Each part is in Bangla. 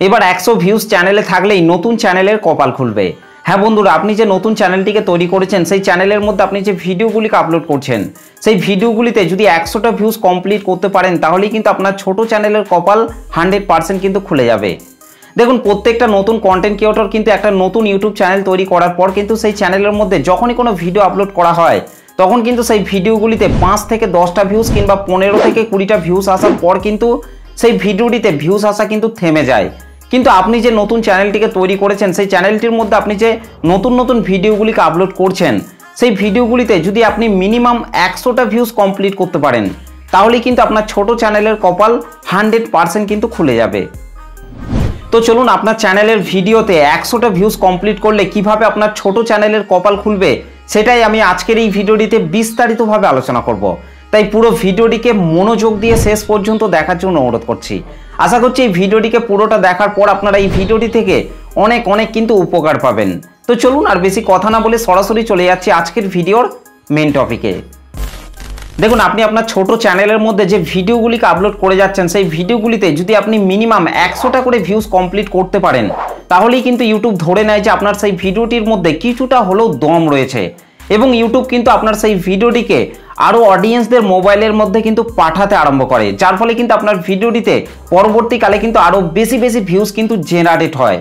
এবার 100 ভিউজ চ্যানেলে থাকলেই নতুন চ্যানেলের কপাল খুলবে। হ্যাঁ বন্ধুরা, আপনি যে নতুন চ্যানেলটিকে তৈরি করেছেন সেই চ্যানেলের মধ্যে আপনি যে ভিডিওগুলিকে আপলোড করছেন সেই ভিডিওগুলিতে যদি 100টা ভিউজ কমপ্লিট করতে পারেন তাহলেই কিন্তু আপনার ছোট চ্যানেলের কপাল 100% কিন্তু খুলে যাবে। দেখুন, প্রত্যেকটা নতুন কন্টেন্ট ক্রিয়েটর কিন্তু একটা নতুন ইউটিউব চ্যানেল তৈরি করার পর কিন্তু সেই চ্যানেলের মধ্যে যখনই কোনো ভিডিও আপলোড করা হয় তখন কিন্তু সেই ভিডিওগুলিতে 5 থেকে 10টা ভিউজ কিংবা 15 থেকে 20টা ভিউজ আসার পর কিন্তু সেই ভিডিওটিতে ভিউজ আসা কিন্তু থেমে যায়। কিন্তু আপনি যে নতুন চ্যানেলটিকে তৈরি করেছেন সেই চ্যানেলটির মধ্যে আপনি যে নতুন নতুন ভিডিওগুলিকে আপলোড করছেন সেই ভিডিওগুলিতে যদি আপনি মিনিমাম 100টা ভিউজ কমপ্লিট করতে পারেন তাহলেই কিন্তু আপনার ছোট চ্যানেলের কপাল 100% কিন্তু খুলে যাবে। তো চলুন, আপনার চ্যানেলের ভিডিওতে 100টা ভিউজ কমপ্লিট করলে কিভাবে আপনার ছোট চ্যানেলের কপাল খুলবে সেটাই আমি আজকের এই ভিডিওটিতে বিস্তারিতভাবে আলোচনা করব। তাই পুরো ভিডিওটিকে মনোযোগ দিয়ে শেষ পর্যন্ত দেখার জন্য অনুরোধ করছি। আশা করছি এই ভিডিওটিকে পুরোটা দেখার পর আপনারা এই ভিডিওটি থেকে অনেক কিন্তু উপকার পাবেন। তো চলুন, আর বেশি কথা না বলে সরাসরি চলে যাচ্ছি আজকের ভিডিওর মেন টপিকে। দেখুন, আপনি আপনার ছোট চ্যানেলের মধ্যে যে ভিডিওগুলিকে আপলোড করে যাচ্ছেন সেই ভিডিওগুলিতে যদি আপনি মিনিমাম 100টা করে ভিউজ কমপ্লিট করতে পারেন তাহলেই কিন্তু ইউটিউব ধরে নেয় যে আপনার সেই ভিডিওটির মধ্যে কিছুটা হলেও দম রয়েছে এবং ইউটিউব কিন্তু আপনার সেই ভিডিওটিকে আরও অডিয়েন্সদের মোবাইলের মধ্যে কিন্তু পাঠাতে আরম্ভ করে, যার ফলে কিন্তু আপনার ভিডিওটিতে পরবর্তীকালে কিন্তু আরও বেশি ভিউজ কিন্তু জেনারেট হয়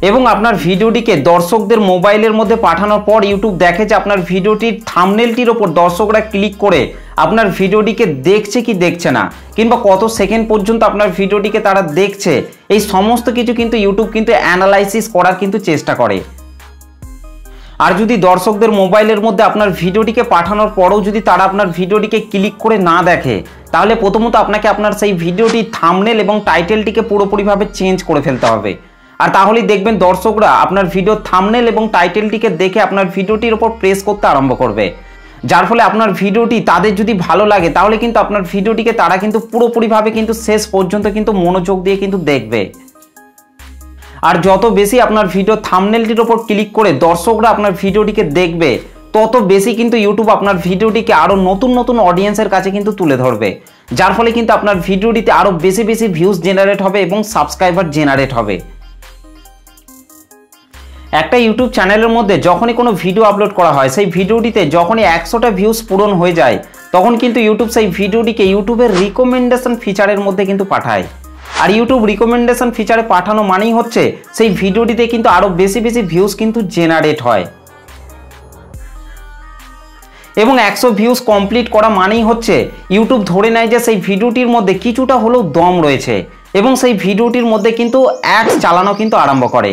এবং আপনার ভিডিওটিকে দর্শকদের মোবাইলের মধ্যে পাঠানোর পর ইউটিউব দেখে যে আপনার ভিডিওটির থাম্বনেলটির ওপর দর্শকরা ক্লিক করে আপনার ভিডিওটিকে দেখছে কি দেখছে না কিংবা কত সেকেন্ড পর্যন্ত আপনার ভিডিওটিকে তারা দেখছে, এই সমস্ত কিছু কিন্তু ইউটিউব কিন্তু অ্যানালাইসিস করার কিন্তু চেষ্টা করে। আর যদি দর্শকদের মোবাইলের মধ্যে আপনার ভিডিওটিকে পাঠানোর পরেও যদি তারা আপনার ভিডিওটিকে ক্লিক করে না দেখে তাহলে প্রথমত আপনাকে আপনার সেই ভিডিওটির থাম্বনেল এবং টাইটেলটিকে পুরোপুরিভাবে চেঞ্জ করে ফেলতে হবে। আর তাহলেই দেখবেন দর্শকরা আপনার ভিডিওর থাম্বনেল এবং টাইটেলটিকে দেখে আপনার ভিডিওটির উপর প্রেস করতে আরম্ভ করবে, যার ফলে আপনার ভিডিওটি তাদের যদি ভালো লাগে তাহলে কিন্তু আপনার ভিডিওটিকে তারা কিন্তু পুরোপুরিভাবে কিন্তু শেষ পর্যন্ত কিন্তু মনোযোগ দিয়ে কিন্তু দেখবে। আর যত বেশি আপনার ভিডিও থাম্বনেলটির ওপর ক্লিক করে দর্শকরা আপনার ভিডিওটিকে দেখবে তত বেশি কিন্তু ইউটিউব আপনার ভিডিওটিকে আরও নতুন অডিয়েন্সের কাছে কিন্তু তুলে ধরবে, যার ফলে কিন্তু আপনার ভিডিওটিতে আরও বেশি ভিউজ জেনারেট হবে এবং সাবস্ক্রাইবার জেনারেট হবে। একটা ইউটিউব চ্যানেলের মধ্যে যখনই কোনো ভিডিও আপলোড করা হয় সেই ভিডিওটিতে যখনই 100টা ভিউজ পূরণ হয়ে যায় তখন কিন্তু ইউটিউব সেই ভিডিওটিকে ইউটিউবের রিকমেন্ডেশন ফিচারের মধ্যে কিন্তু পাঠায়। আর ইউটিউব রিকমেন্ডেশন ফিচারে পাঠানো মানেই হচ্ছে সেই ভিডিওটিতে কিন্তু আরও বেশি ভিউজ কিন্তু জেনারেট হয় এবং 100 ভিউজ কমপ্লিট করা মানেই হচ্ছে ইউটিউব ধরে নেয় যে সেই ভিডিওটির মধ্যে কিছুটা হলেও দম রয়েছে এবং সেই ভিডিওটির মধ্যে কিন্তু অ্যাড চালানো কিন্তু আরম্ভ করে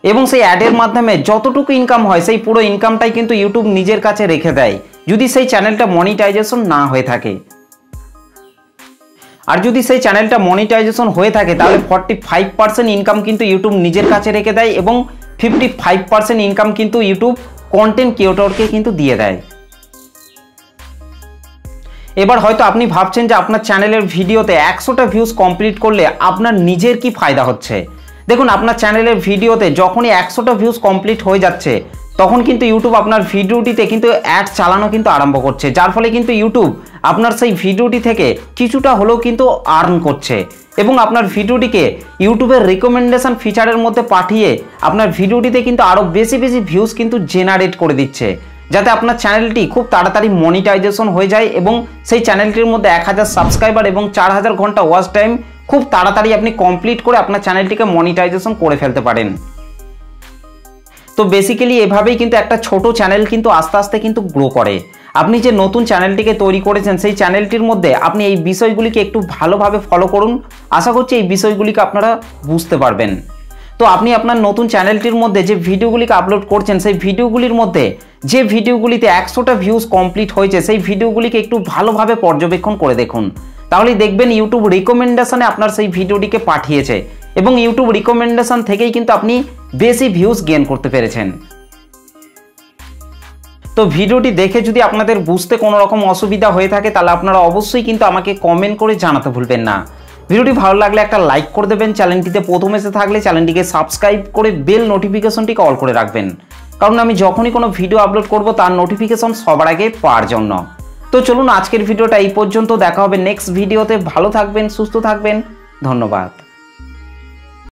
এবং সেই অ্যাডের মাধ্যমে যতটুকু ইনকাম হয় সেই পুরো ইনকামটাই কিন্তু ইউটিউব নিজের কাছে রেখে দেয় যদি সেই চ্যানেলটা মনিটাইজেশন না হয়ে থাকে। আর যদি সেই চ্যানেলটা মনিটাইজেশন হয়ে থাকে তাহলে 45% ইনকাম কিন্তু ইউটিউব নিজের কাছে রেখে দেয় এবং 55% ইনকাম কিন্তু ইউটিউব কন্টেন্ট ক্রিয়েটরকে কিন্তু দিয়ে দেয়। এবার হয়তো আপনি ভাবছেন যে আপনার চ্যানেলের ভিডিওতে 100টা ভিউজ কমপ্লিট করলে আপনার নিজের কি ফায়দা হচ্ছে। দেখুন, আপনার চ্যানেলের ভিডিওতে যখনই 100টা ভিউজ কমপ্লিট হয়ে যাচ্ছে তখন কিন্তু ইউটিউব আপনার ভিডিওটিতে কিন্তু অ্যাড চালানো কিন্তু আরম্ভ করছে, যার ফলে কিন্তু ইউটিউব আপনার সেই ভিডিওটি থেকে কিছুটা হলেও কিন্তু আর্ন করছে এবং আপনার ভিডিওটিকে ইউটিউবের রিকমেন্ডেশন ফিচারের মধ্যে পাঠিয়ে আপনার ভিডিওটিতে কিন্তু আরও বেশি ভিউজ কিন্তু জেনারেট করে দিচ্ছে, যাতে আপনার চ্যানেলটি খুব তাড়াতাড়ি মনিটাইজেশন হয়ে যায় এবং সেই চ্যানেলটির মধ্যে 1000 সাবস্ক্রাইবার এবং 4000 ঘন্টা ওয়াচ টাইম খুব তাড়াতাড়ি আপনি কমপ্লিট করে আপনার চ্যানেলটিকে মনিটাইজেশন করে ফেলতে পারেন। তো বেসিক্যালি এভাবেই কিন্তু একটা ছোট চ্যানেল কিন্তু আস্তে আস্তে কিন্তু গ্রো করে। আপনি যে নতুন চ্যানেলটিকে তৈরি করেছেন সেই চ্যানেলটির মধ্যে আপনি এই বিষয়গুলিকে একটু ভালোভাবে ফলো করুন, আশা করছি এই বিষয়গুলিকে আপনারা বুঝতে পারবেন। তো আপনি আপনার নতুন চ্যানেলটির মধ্যে যে ভিডিওগুলিকে আপলোড করছেন সেই ভিডিওগুলির মধ্যে যে ভিডিওগুলিতে 100টা ভিউজ কমপ্লিট হয়েছে সেই ভিডিওগুলিকে একটু ভালোভাবে পর্যবেক্ষণ করে দেখুন, তাহলেই দেখবেন ইউটিউব রিকমেন্ডেশনে আপনার সেই ভিডিওটিকে পাঠিয়েছে এবং ইউটিউব রিকমেন্ডেশন থেকেই কিন্তু আপনি বেশি ভিউজ গেইন করতে পেরেছেন। তো ভিডিওটি দেখে যদি আপনাদের বুঝতে কোনো রকম অসুবিধা হয়ে থাকে তাহলে আপনারা অবশ্যই কিন্তু আমাকে কমেন্ট করে জানাতে ভুলবেন না। ভিডিওটি ভালো লাগলে একটা লাইক করে দেবেন, চ্যানেলটিতে প্রথম এসে থাকলে চ্যানেলটিকে সাবস্ক্রাইব করে বেল নোটিফিকেশনটিকে অল করে রাখবেন, কারণ আমি যখনই কোনো ভিডিও আপলোড করব তার নোটিফিকেশন সবার আগে পাওয়ার জন্য। তো চলুন আজকের ভিডিওটা এই পর্যন্ত, দেখা হবে নেক্সট ভিডিওতে। ভালো থাকবেন, সুস্থ থাকবেন, ধন্যবাদ।